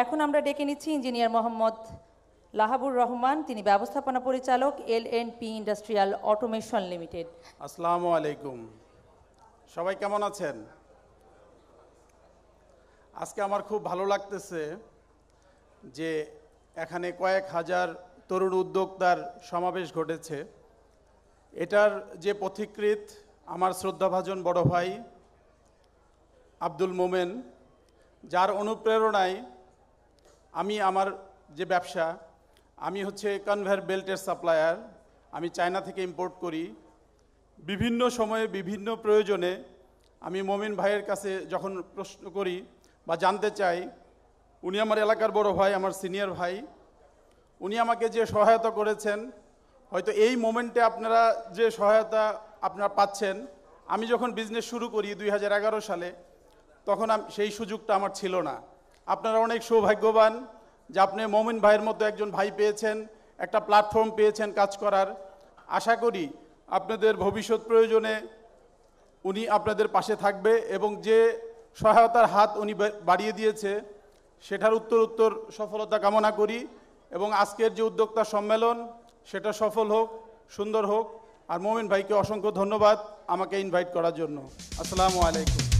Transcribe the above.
এখন আমরা ডেকে নিচ্ছি ইঞ্জিনিয়ার মোহাম্মদ লাহাবুর রহমান, তিনি ব্যবস্থাপনা পরিচালক LNP ইন্ডাস্ট্রিয়াল অটোমেশন লিমিটেড। আসসালামু আলাইকুম, সবাই কেমন আছেন? আজকে আমার খুব ভালো লাগতেছে যে এখানে কয়েক হাজার তরুণ উদ্যোক্তার সমাবেশ ঘটেছে। এটার যে পথিকৃৎ আমার শ্রদ্ধাভাজন বড় ভাই আব্দুল মোমেন, যার অনুপ্রেরণায় আমি আমার যে ব্যবসা, আমি হচ্ছে কনভেয়ার বেল্টের সাপ্লায়ার। আমি চায়না থেকে ইম্পোর্ট করি। বিভিন্ন সময়ে বিভিন্ন প্রয়োজনে আমি মোমিন ভাইয়ের কাছে যখন প্রশ্ন করি বা জানতে চাই, উনি আমার এলাকার বড় ভাই, আমার সিনিয়র ভাই, উনি আমাকে যে সহায়তা করেছেন, হয়তো এই মোমেন্টে আপনারা যে সহায়তা আপনারা পাচ্ছেন, আমি যখন বিজনেস শুরু করি 2011 সালে, তখন সেই সুযোগটা আমার ছিল না। আপনারা অনেক সৌভাগ্যবান যে আপনি মোমিন ভাইয়ের মতো একজন ভাই পেয়েছেন, একটা প্ল্যাটফর্ম পেয়েছেন কাজ করার। আশা করি আপনাদের ভবিষ্যৎ প্রয়োজনে উনি আপনাদের পাশে থাকবে এবং যে সহায়তার হাত উনি বাড়িয়ে দিয়েছে সেটার উত্তর সফলতা কামনা করি। এবং আজকের যে উদ্যোক্তা সম্মেলন সেটা সফল হোক, সুন্দর হোক। আর মোমিন ভাইকে অসংখ্য ধন্যবাদ আমাকে ইনভাইট করার জন্য। আসসালামু আলাইকুম।